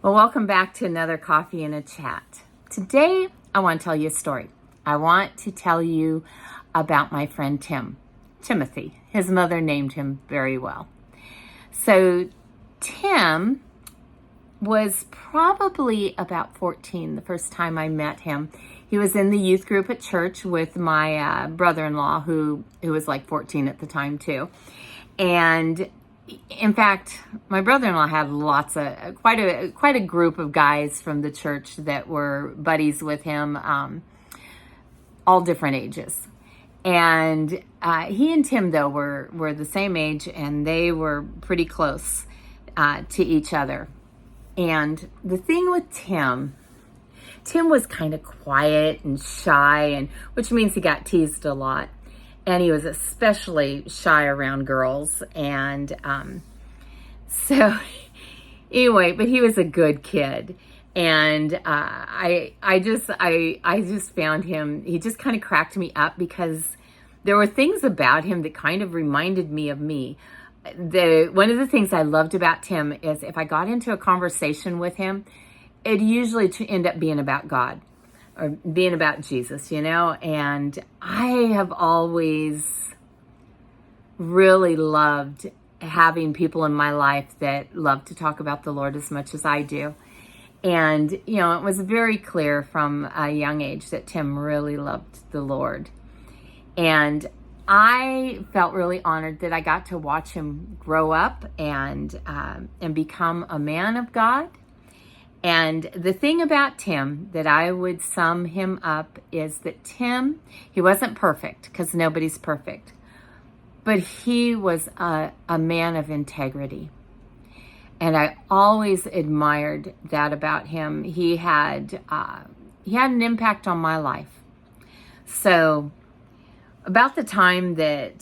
Well, welcome back to another Coffee and a Chat. Today, I want to tell you a story. I want to tell you about my friend Timothy. His mother named him very well. So, Tim was probably about 14 the first time I met him. He was in the youth group at church with my brother-in-law, who was like 14 at the time too. And in fact, my brother-in-law had quite a group of guys from the church that were buddies with him, all different ages. And he and Tim, though, were the same age, and they were pretty close to each other. And the thing with Tim was kind of quiet and shy, and which means he got teased a lot. And he was especially shy around girls. And so anyway, but he was a good kid. And I just found him, he just kind of cracked me up because there were things about him that kind of reminded me of me. One of the things I loved about Tim is if I got into a conversation with him, it usually end up being about God. Or being about Jesus, and I have always really loved having people in my life that love to talk about the Lord as much as I do. And, it was very clear from a young age that Tim really loved the Lord. And I felt really honored that I got to watch him grow up and become a man of God. And the thing about Tim that I would sum him up is that Tim, he wasn't perfect because nobody's perfect, but he was a man of integrity. And I always admired that about him. He had an impact on my life. So about the time that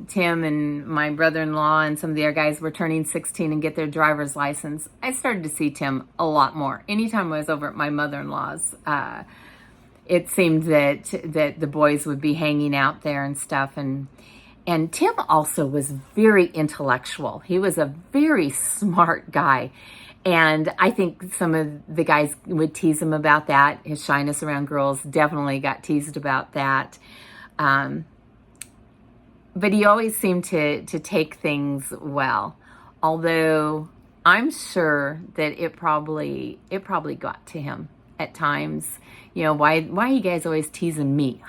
Tim and my brother-in-law and some of the other guys were turning 16 and get their driver's license, I started to see Tim a lot more. Anytime I was over at my mother-in-law's, it seemed that the boys would be hanging out there and stuff. And Tim also was very intellectual. He was a very smart guy. And I think some of the guys would tease him about that. His shyness around girls definitely got teased about that. But he always seemed to take things well, although I'm sure that it probably got to him at times. Why you guys always teasing me?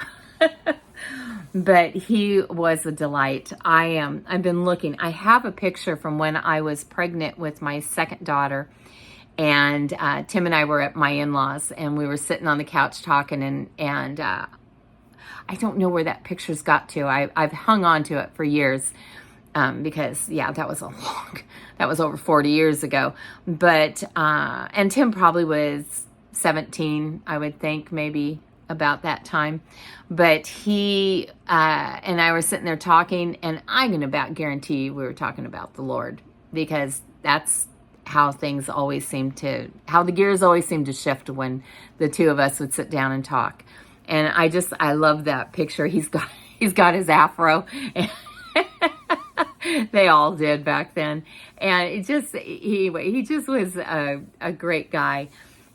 But he was a delight. I've been looking. I have a picture from when I was pregnant with my second daughter, and Tim and I were at my in-laws, and we were sitting on the couch talking, and I don't know where that picture's got to. I've hung on to it for years because, that was over 40 years ago. But, and Tim probably was 17, I would think, maybe about that time. But he and I were sitting there talking, and I can about guarantee we were talking about the Lord, because that's how the gears always seem to shift when the two of us would sit down and talk. And I love that picture. He's got his afro. They all did back then. And he just was a great guy.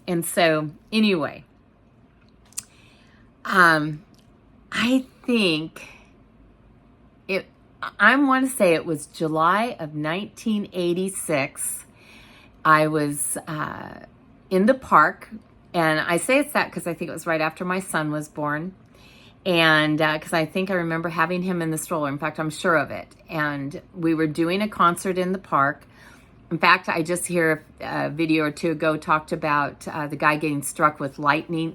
And so anyway, I think I want to say it was July of 1986. I was in the park. And I say it's that because I think it was right after my son was born. And because I think I remember having him in the stroller. In fact, I'm sure of it. And we were doing a concert in the park. In fact, I just hear a video or two ago talked about the guy getting struck with lightning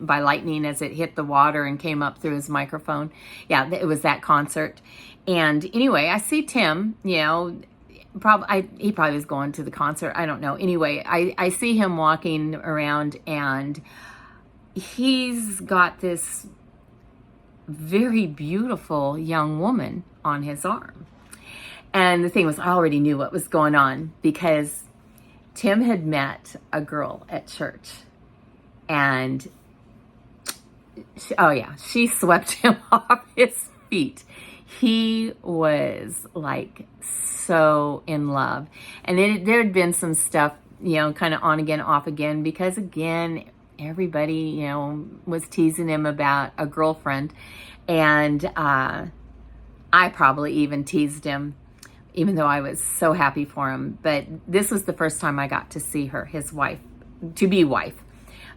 as it hit the water and came up through his microphone. Yeah, it was that concert. And anyway, I see Tim, he probably was going to the concert. I don't know. Anyway, I see him walking around, and he's got this very beautiful young woman on his arm. And the thing was, I already knew what was going on because Tim had met a girl at church, and she swept him off his feet. He was like so in love. And there had been some stuff kind of on again, off again, because again, everybody, was teasing him about a girlfriend. And I probably even teased him, even though I was so happy for him. But this was the first time I got to see her, his wife, to be wife.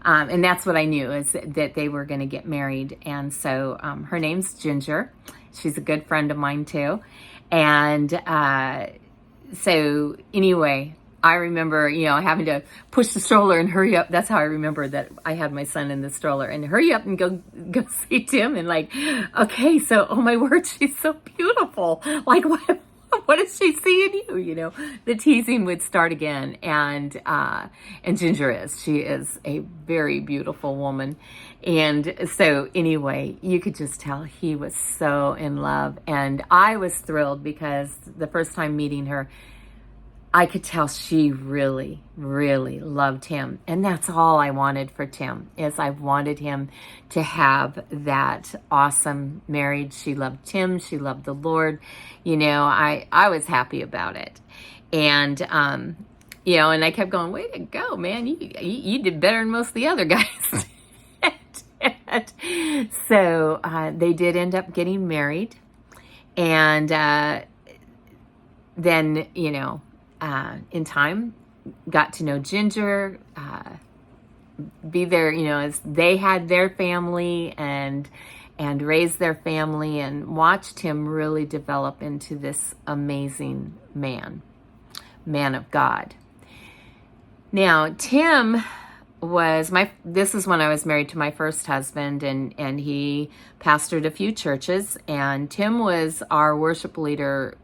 And that's what I knew, is that they were going to get married. And so her name's Ginger. She's a good friend of mine too. And so anyway, I remember, having to push the stroller and hurry up. That's how I remember that I had my son in the stroller, and hurry up and go see Tim. And like, okay, so, oh my word, she's so beautiful. Like, what does she see in you? The teasing would start again. And Ginger she is a very beautiful woman. And so anyway, you could just tell he was so in love. And I was thrilled because the first time meeting her, I could tell she really, really loved him. And that's all I wanted for Tim, is I wanted him to have that awesome marriage. She loved Tim. She loved the Lord. I was happy about it. And, and I kept going, way to go, man. You did better than most of the other guys. So they did end up getting married. And then, in time, got to know Ginger, be there, as they had their family and raised their family, and watched him really develop into this amazing man of God. Now, Tim this is when I was married to my first husband, and he pastored a few churches, and Tim was our worship leader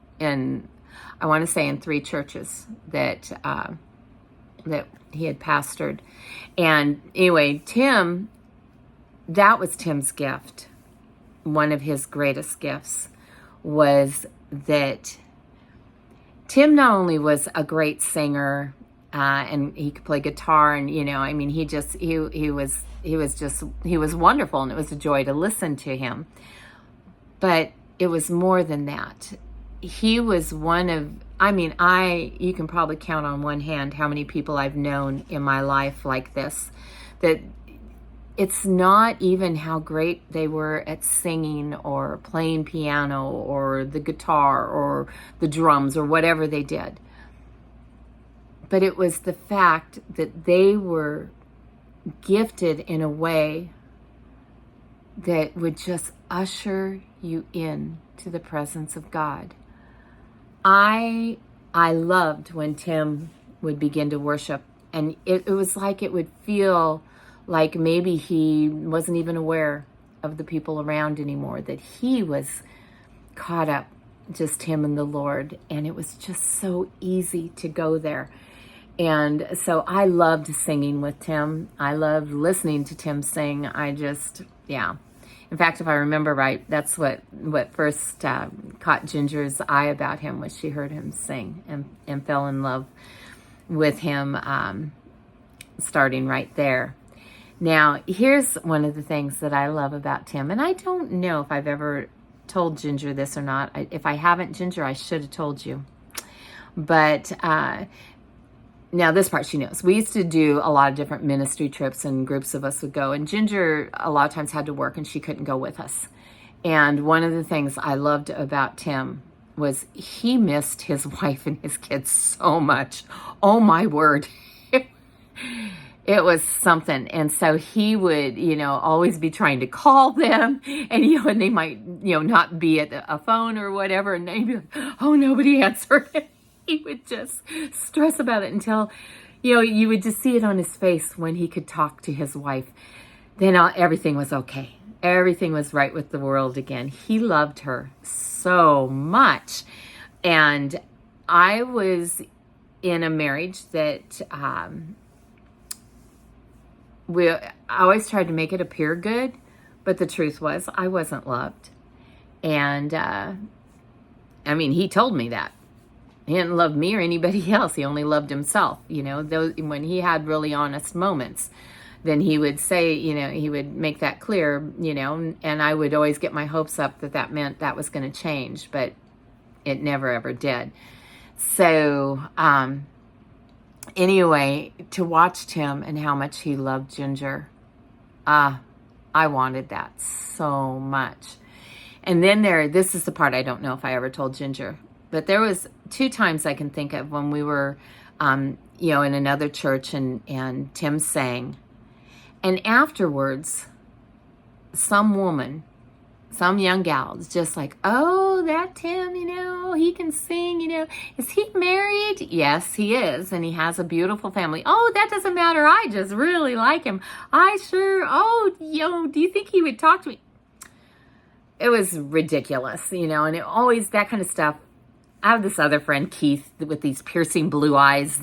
I want to say in 3 churches that he had pastored. And anyway, that was Tim's gift. One of his greatest gifts was that Tim not only was a great singer, and he could play guitar, and he was wonderful, and it was a joy to listen to him. But it was more than that. He was one of, you can probably count on one hand how many people I've known in my life like this, that it's not even how great they were at singing or playing piano or the guitar or the drums or whatever they did. But it was the fact that they were gifted in a way that would just usher you in to the presence of God. I loved when Tim would begin to worship, and it was like it would feel like maybe he wasn't even aware of the people around anymore, that he was caught up, just him and the Lord, and it was just so easy to go there. And so I loved singing with Tim. I loved listening to Tim sing. In fact, if I remember right, that's what first caught Ginger's eye about him, was she heard him sing and fell in love with him, starting right there. Now, here's one of the things that I love about Tim, and I don't know if I've ever told Ginger this or not. If I haven't, Ginger, I should have told you. But now this part she knows. We used to do a lot of different ministry trips, and groups of us would go, and Ginger a lot of times had to work and she couldn't go with us. And one of the things I loved about Tim was he missed his wife and his kids so much. Oh my word. It was something. And so he would, always be trying to call them, and, and they might, not be at a phone or whatever. And they'd be like, oh, nobody answered. He would just stress about it until, you would just see it on his face when he could talk to his wife. Then everything was okay. Everything was right with the world again. He loved her so much. And I was in a marriage that I always tried to make it appear good, but the truth was I wasn't loved. And he told me that. He didn't love me or anybody else. He only loved himself. When he had really honest moments, then he would say, he would make that clear, and I would always get my hopes up that meant that was going to change, but it never ever did. So anyway, to watch Tim and how much he loved Ginger, I wanted that so much. And then this is the part I don't know if I ever told Ginger, but there was 2 times I can think of when we were, in another church and Tim sang. And afterwards, some woman, some young gal is just like, oh, that Tim, he can sing, is he married? Yes, he is. And he has a beautiful family. Oh, that doesn't matter. I just really like him. Do you think he would talk to me? It was ridiculous, and it always, that kind of stuff. I have this other friend, Keith, with these piercing blue eyes.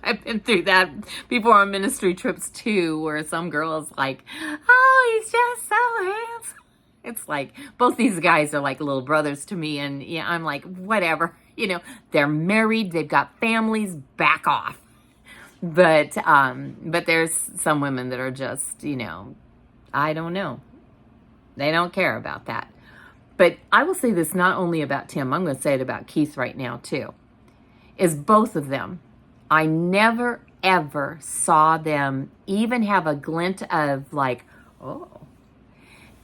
I've been through that before on ministry trips too, where some girl is like, oh, he's just so handsome. It's like, both these guys are like little brothers to me, and I'm like, whatever, they're married, they've got families, back off. But there's some women that are just, I don't know. They don't care about that. But I will say this not only about Tim, I'm going to say it about Keith right now too, is both of them. I never, ever saw them even have a glint of like, oh.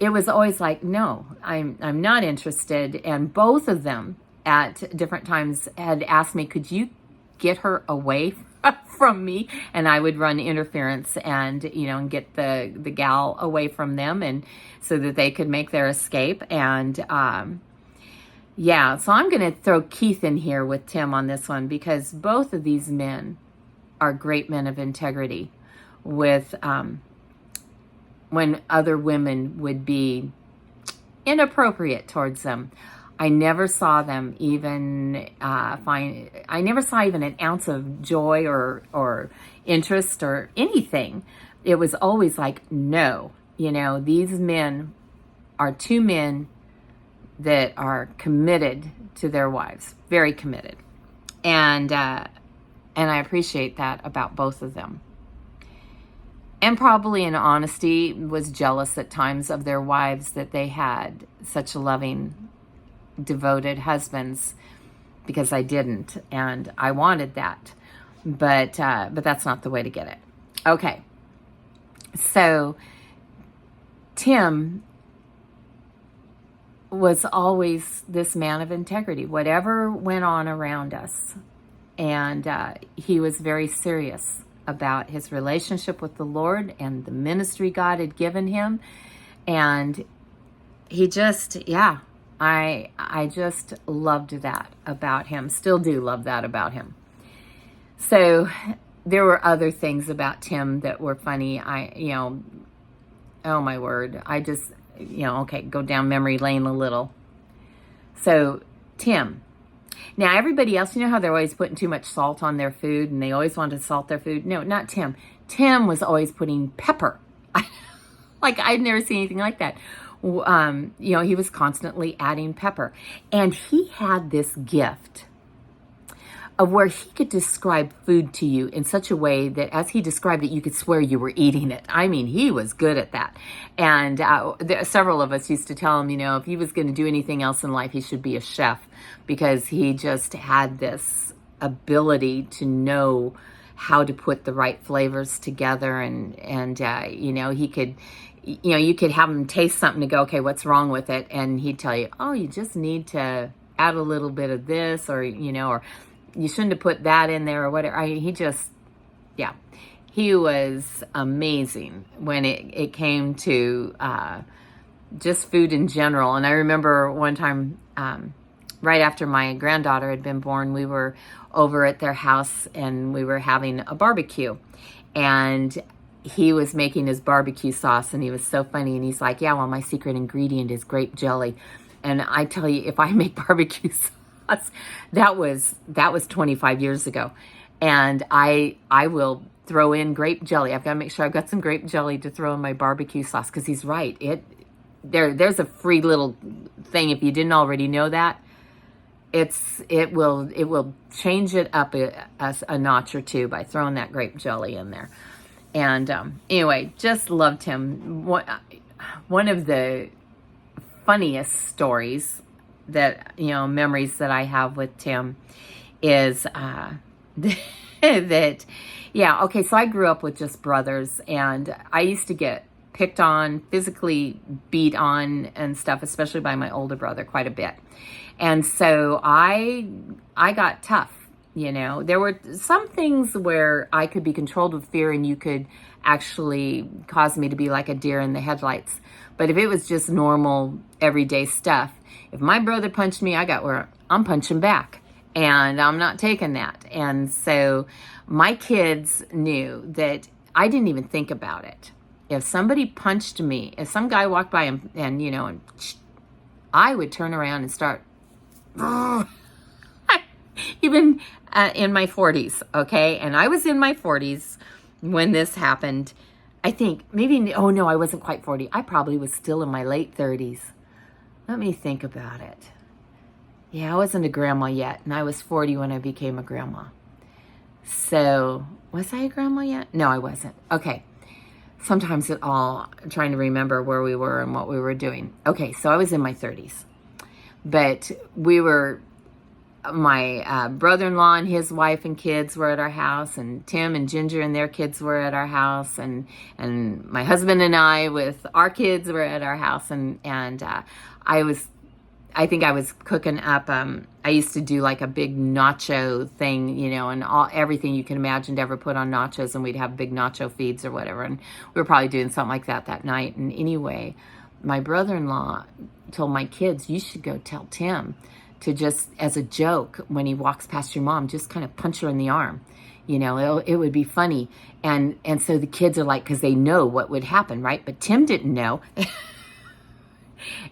It was always like, no, I'm not interested. And both of them at different times had asked me, could you get her away from me? And I would run interference and, and get the gal away from them, and so that they could make their escape. And so I'm going to throw Keith in here with Tim on this one, because both of these men are great men of integrity with, when other women would be inappropriate towards them. I never saw them even I never saw even an ounce of joy or interest or anything. It was always like, no, these men are 2 men that are committed to their wives, very committed. And I appreciate that about both of them. And probably in honesty was jealous at times of their wives, that they had such loving, devoted husbands, because I didn't, and I wanted that. But that's not the way to get it. Okay. So Tim was always this man of integrity, whatever went on around us. And he was very serious about his relationship with the Lord and the ministry God had given him. And he just, I just loved that about him. Still do love that about him. So there were other things about Tim that were funny. Oh my word. I just, okay, go down memory lane a little. So Tim. Now, everybody else, how they're always putting too much salt on their food and they always want to salt their food? No, not Tim. Tim was always putting pepper. Like, I'd never seen anything like that. He was constantly adding pepper. And he had this gift of where he could describe food to you in such a way that as he described it, you could swear you were eating it. I mean, he was good at that. And several of us used to tell him, if he was going to do anything else in life, he should be a chef, because he just had this ability to know how to put the right flavors together. And he could, you could have him taste something to go, okay, what's wrong with it? And he'd tell you, oh, you just need to add a little bit of this, or you shouldn't have put that in there, or whatever. He was amazing when it came to just food in general. And I remember one time, right after my granddaughter had been born, we were over at their house and we were having a barbecue. And he was making his barbecue sauce, and he was so funny. And he's like, my secret ingredient is grape jelly. And I tell you, if I make barbecue sauce, that was 25 years ago. And I will throw in grape jelly. I've got to make sure I've got some grape jelly to throw in my barbecue sauce, because he's right. There's a free little thing, if you didn't already know that. It will change it up a notch or two by throwing that grape jelly in there. And anyway, just loved him. One of the funniest stories that, memories that I have with Tim is that, yeah, okay, so I grew up with just brothers, and I used to get picked on, physically beat on and stuff, especially by my older brother quite a bit. And so I got tough, you know. There were some things where I could be controlled with fear and you could actually cause me to be like a deer in the headlights. But if it was just normal, everyday stuff, if my brother punched me, I got where I'm punching back. And I'm not taking that. And so my kids knew that I didn't even think about it. If somebody punched me, if some guy walked by and you know, and I would turn around and start, even in my 40s, okay? And I was in my 40s when this happened. I think maybe, oh no, I wasn't quite 40. I probably was still in my late 30s. Let me think about it. Yeah, I wasn't a grandma yet, and I was 40 when I became a grandma. So, was I a grandma yet? No, I wasn't. Okay. Sometimes I'm trying to remember where we were and what we were doing. Okay, so I was in my 30s. But my brother-in-law and his wife and kids were at our house, and Tim and Ginger and their kids were at our house, and my husband and I with our kids were at our house, and I think I was cooking up, I used to do like a big nacho thing, you know, and everything you can imagine to ever put on nachos, and we'd have big nacho feeds or whatever, and we were probably doing something like that night. And anyway, my brother-in-law told my kids, you should go tell Tim to just, as a joke, when he walks past your mom, just kind of punch her in the arm. You know, it would be funny. And so the kids are like, because they know what would happen, right? But Tim didn't know.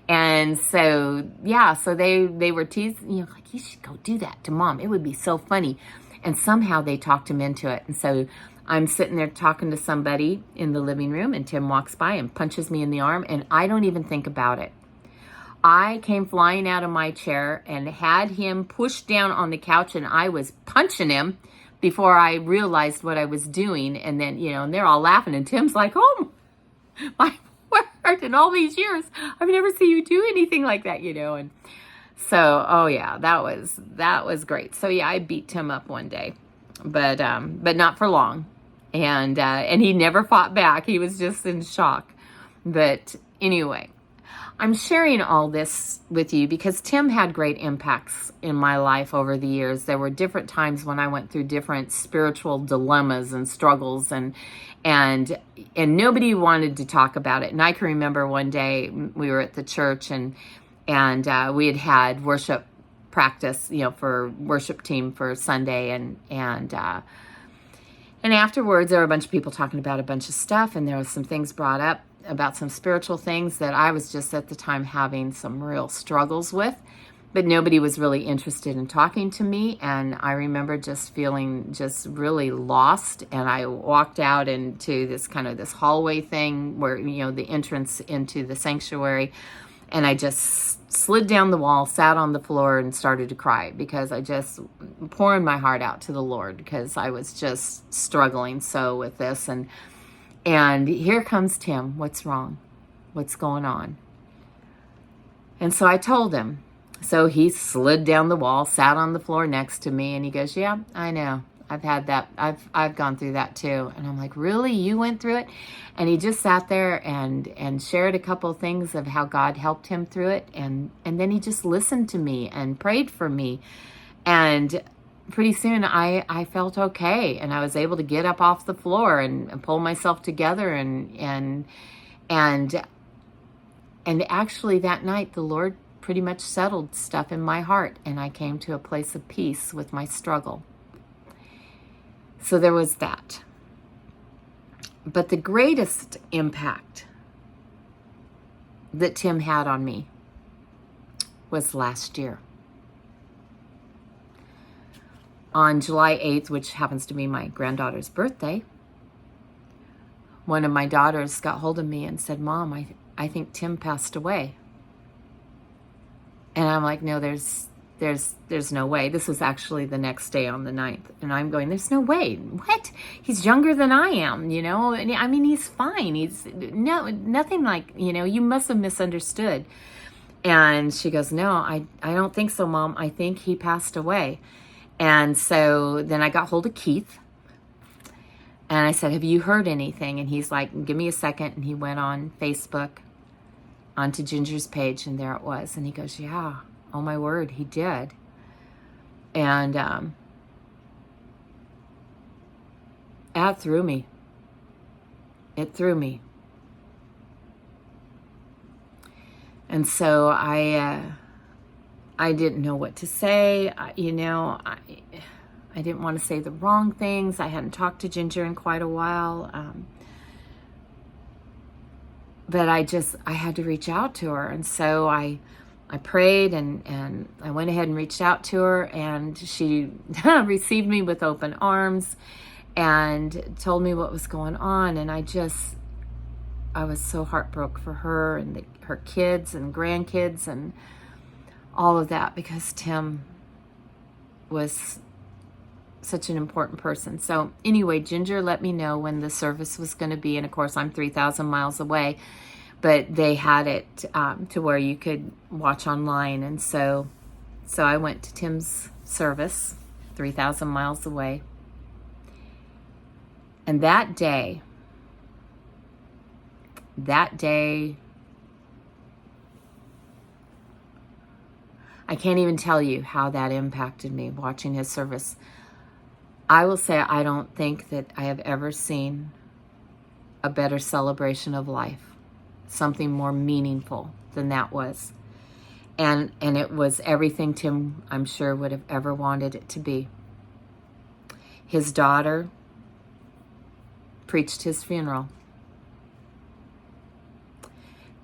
And so, yeah, so they were teasing, you know, like, you should go do that to mom. It would be so funny. And somehow they talked him into it. And so I'm sitting there talking to somebody in the living room, and Tim walks by and punches me in the arm, and I don't even think about it. I came flying out of my chair and had him pushed down on the couch, and I was punching him before I realized what I was doing. And then, you know, and they're all laughing, and Tim's like, oh, my word, in all these years, I've never seen you do anything like that, you know. And so, oh yeah, that was great. So yeah, I beat Tim up one day, but not for long. And he never fought back. He was just in shock. But anyway, I'm sharing all this with you because Tim had great impacts in my life over the years. There were different times when I went through different spiritual dilemmas and struggles, and nobody wanted to talk about it. And I can remember one day we were at the church, and we had worship practice, you know, for worship team for Sunday, and afterwards there were a bunch of people talking about a bunch of stuff, and there was some things brought up about some spiritual things that I was just at the time having some real struggles with, but nobody was really interested in talking to me. And I remember just feeling just really lost. And I walked out into this hallway thing where, you know, the entrance into the sanctuary. And I just slid down the wall, sat on the floor, and started to cry because I just pouring my heart out to the Lord because I was just struggling so with this. And here comes Tim. What's wrong? What's going on? And so I told him. So he slid down the wall, sat on the floor next to me, and he goes, yeah, I know. I've had that. I've gone through that too. And I'm like, really? You went through it? And he just sat there and shared a couple of things of how God helped him through it. And then he just listened to me and prayed for me. And pretty soon I felt okay, and I was able to get up off the floor and pull myself together, and actually that night the Lord pretty much settled stuff in my heart, and I came to a place of peace with my struggle. So there was that. But the greatest impact that Tim had on me was last year. On July 8th, which happens to be my granddaughter's birthday, one of my daughters got hold of me and said, Mom, I think Tim passed away. And I'm like, no, there's no way. This was actually the next day on the 9th. And I'm going, there's no way. What? He's younger than I am, you know? And I mean, he's fine. He's nothing like, you know, you must have misunderstood. And she goes, no, I don't think so, Mom. I think he passed away. And so then I got hold of Keith and I said, have you heard anything? And he's like, give me a second. And he went on Facebook onto Ginger's page, and there it was. And he goes, yeah, oh my word, he did. And that threw me. It threw me. And so I didn't know what to say. I didn't want to say the wrong things. I hadn't talked to Ginger in quite a while. But I had to reach out to her. And so I prayed and I went ahead and reached out to her, and she received me with open arms and told me what was going on. And I was so heartbroken for her and her kids and grandkids and all of that, because Tim was such an important person. So anyway, Ginger let me know when the service was going to be. And of course, I'm 3,000 miles away, but they had it to where you could watch online. And so I went to Tim's service, 3,000 miles away. And that day, I can't even tell you how that impacted me, watching his service. I will say I don't think that I have ever seen a better celebration of life, something more meaningful than that was. And it was everything Tim, I'm sure, would have ever wanted it to be. His daughter preached his funeral.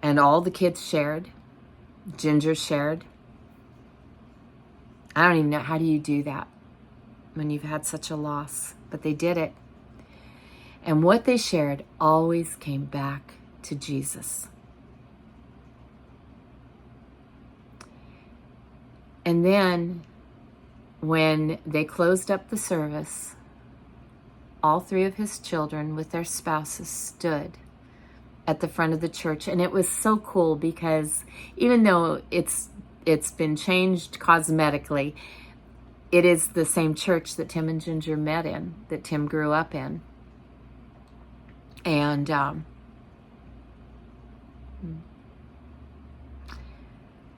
And all the kids shared. Ginger shared. I don't even know, how do you do that when you've had such a loss? But they did it. And what they shared always came back to Jesus. And then when they closed up the service, all three of his children with their spouses stood at the front of the church. And it was so cool, because even though it's been changed cosmetically, it is the same church that Tim and Ginger met in, that Tim grew up in. And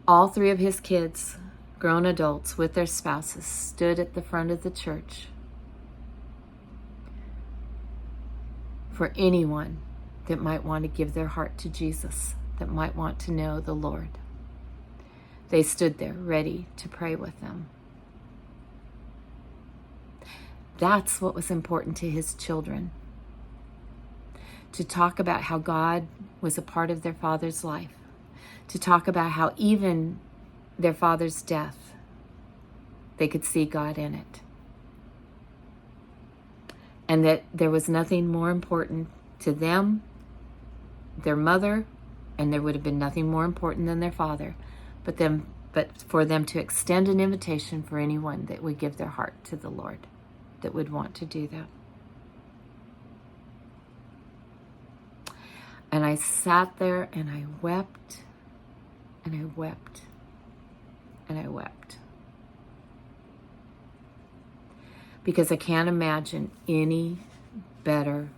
all three of his kids, grown adults with their spouses, stood at the front of the church for anyone that might want to give their heart to Jesus, that might want to know the Lord. They stood there ready to pray with them. That's what was important to his children. To talk about how God was a part of their father's life. To talk about how even their father's death, they could see God in it. And that there was nothing more important to them, their mother, and there would have been nothing more important than their father, but for them to extend an invitation for anyone that would give their heart to the Lord, that would want to do that. And I sat there and I wept and I wept and I wept. Because I can't imagine any better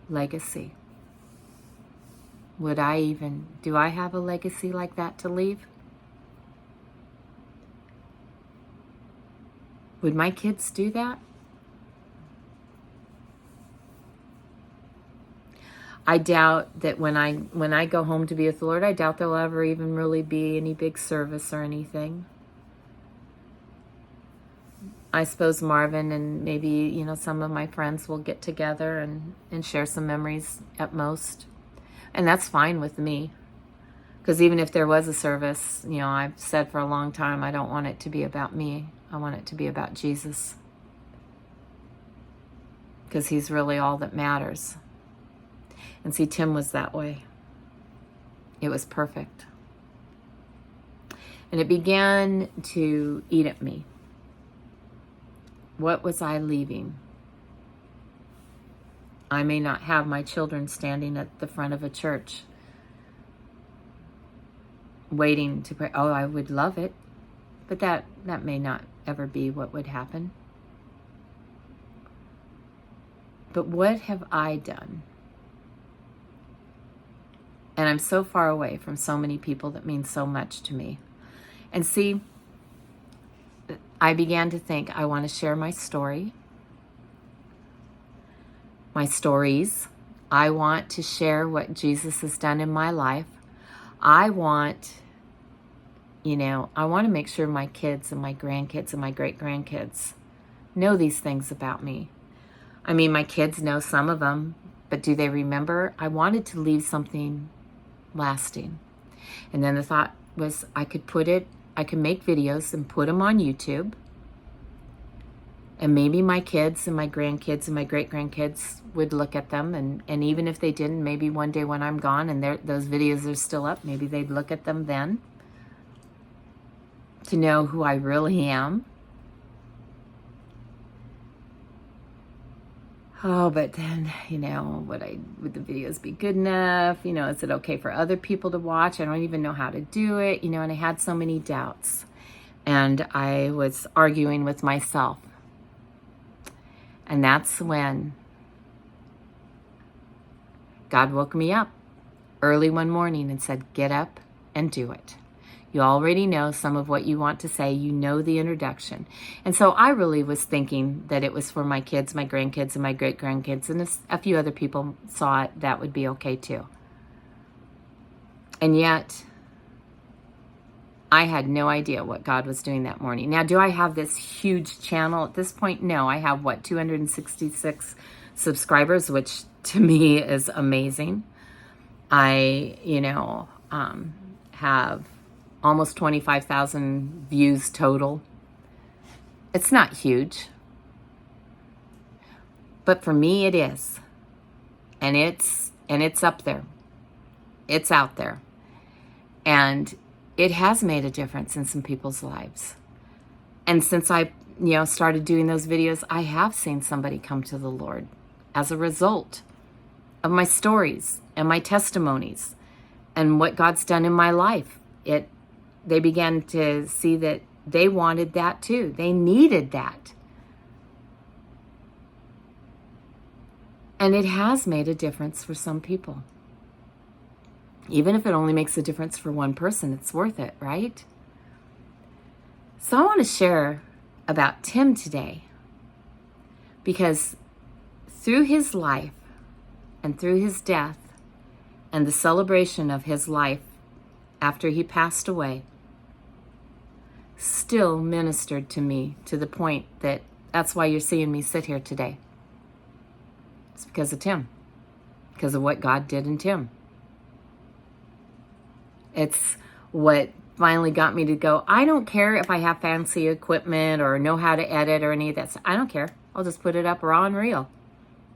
legacy. Do I have a legacy like that to leave? Would my kids do that? I doubt that when I go home to be with the Lord, I doubt there'll ever even really be any big service or anything. I suppose Marvin and maybe, some of my friends will get together and share some memories at most. And that's fine with me. Because even if there was a service, I've said for a long time, I don't want it to be about me. I want it to be about Jesus. Because he's really all that matters. And see, Tim was that way. It was perfect. And it began to eat at me. What was I leaving? I may not have my children standing at the front of a church waiting to pray. Oh, I would love it. But that may not ever be what would happen. But what have I done? And I'm so far away from so many people that mean so much to me. And see, I began to think, I want to share my story, my stories. I want to share what Jesus has done in my life. I want to make sure my kids and my grandkids and my great-grandkids know these things about me. I mean, my kids know some of them, but do they remember? I wanted to leave something lasting. And then the thought was I could make videos and put them on YouTube. And maybe my kids and my grandkids and my great-grandkids would look at them. And even if they didn't, maybe one day when I'm gone and those videos are still up, maybe they'd look at them then to know who I really am. Oh, but then, would the videos be good enough? Is it okay for other people to watch? I don't even know how to do it, and I had so many doubts. And I was arguing with myself. And that's when God woke me up early one morning and said, get up and do it. You already know some of what you want to say. You know the introduction. And so I really was thinking that it was for my kids, my grandkids, and my great-grandkids. And if a few other people saw it, that would be okay too. And yet, I had no idea what God was doing that morning. Now, do I have this huge channel at this point? No, I have, 266 subscribers, which to me is amazing. I, have almost 25,000 views total. It's not huge, but for me it is. And it's up there. It's out there. And it has made a difference in some people's lives. And since I, started doing those videos, I have seen somebody come to the Lord as a result of my stories and my testimonies and what God's done in my life. They began to see that they wanted that too. They needed that. And it has made a difference for some people. Even if it only makes a difference for one person, it's worth it, right? So I want to share about Tim today, because through his life and through his death and the celebration of his life after he passed away, still ministered to me to the point that that's why you're seeing me sit here today. It's because of Tim, because of what God did in Tim. It's what finally got me to go, I don't care if I have fancy equipment or know how to edit or any of that. I don't care. I'll just put it up raw and real.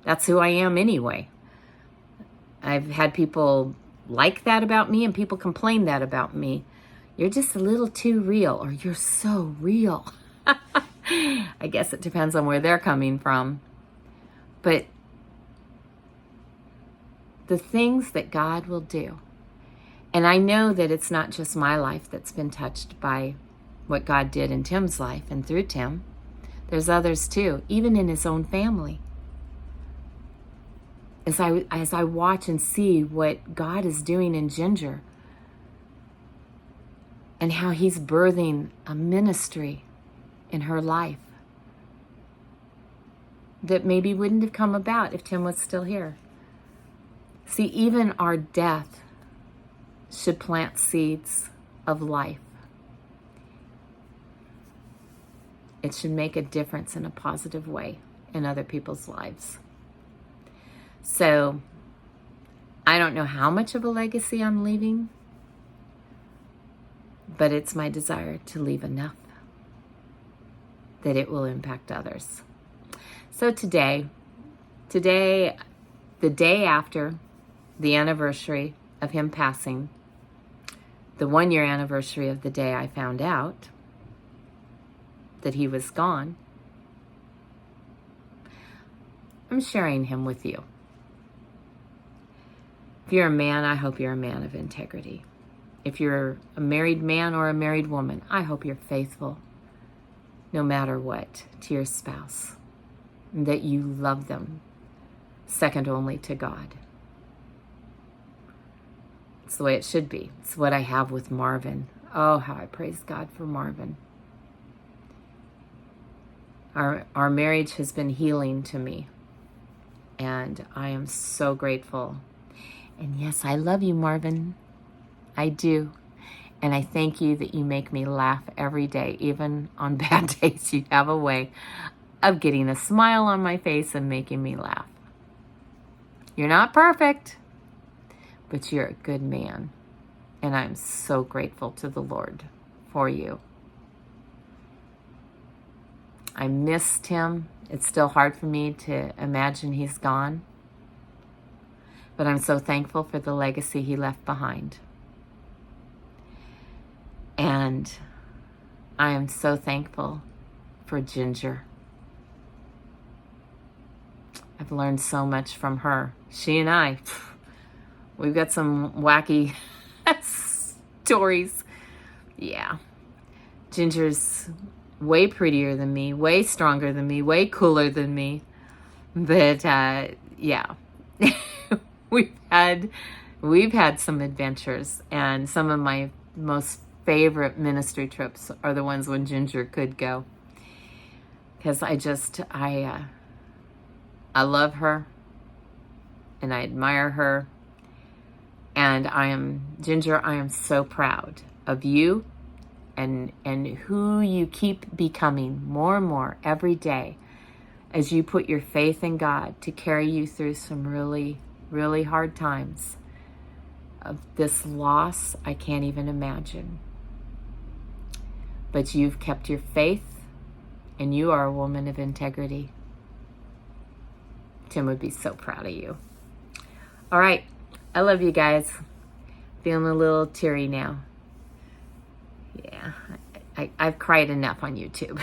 That's who I am anyway. I've had people like that about me and people complain that about me. You're just a little too real, or you're so real. I guess it depends on where they're coming from. But the things that God will do, and I know that it's not just my life that's been touched by what God did in Tim's life and through Tim. There's others too, even in his own family. As I watch and see what God is doing in Ginger and how he's birthing a ministry in her life that maybe wouldn't have come about if Tim was still here. See, even our death should plant seeds of life. It should make a difference in a positive way in other people's lives. So, I don't know how much of a legacy I'm leaving, but it's my desire to leave enough that it will impact others. So today, the day after the anniversary of him passing, the 1-year anniversary of the day I found out that he was gone, I'm sharing him with you. If you're a man, I hope you're a man of integrity. If you're a married man or a married woman, I hope you're faithful, no matter what, to your spouse, and that you love them second only to God. It's the way it should be. It's what I have with Marvin. Oh, how I praise God for Marvin. Our marriage has been healing to me, and I am so grateful. And yes, I love you, Marvin. I do. And I thank you that you make me laugh every day. Even on bad days, you have a way of getting a smile on my face and making me laugh. You're not perfect, but you're a good man. And I'm so grateful to the Lord for you. I missed him. It's still hard for me to imagine he's gone. But I'm so thankful for the legacy he left behind. And I am so thankful for Ginger. I've learned so much from her. She and I, we've got some wacky stories. Yeah. Ginger's way prettier than me, way stronger than me, way cooler than me. But yeah, we've had some adventures, and some of my most favorite ministry trips are the ones when Ginger could go, because I love her and I admire her, and Ginger, I am so proud of you and who you keep becoming more and more every day as you put your faith in God to carry you through some really, really hard times of this loss. I can't even imagine. But you've kept your faith, and you are a woman of integrity. Tim would be so proud of you. All right. I love you guys. Feeling a little teary now. Yeah. I've cried enough on YouTube.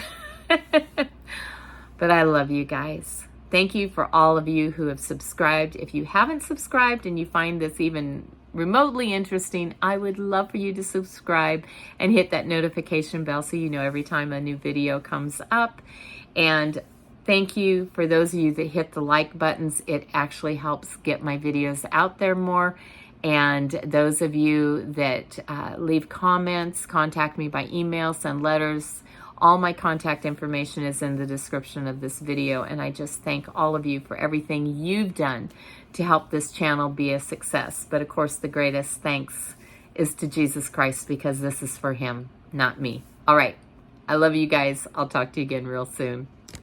But I love you guys. Thank you for all of you who have subscribed. If you haven't subscribed and you find this even remotely interesting, I would love for you to subscribe and hit that notification bell so you know every time a new video comes up. And thank you for those of you that hit the like buttons. It actually helps get my videos out there more. And those of you that leave comments, contact me by email, send letters. All my contact information is in the description of this video. And I just thank all of you for everything you've done to help this channel be a success. But of course, the greatest thanks is to Jesus Christ, because this is for him, not me. All right. I love you guys. I'll talk to you again real soon.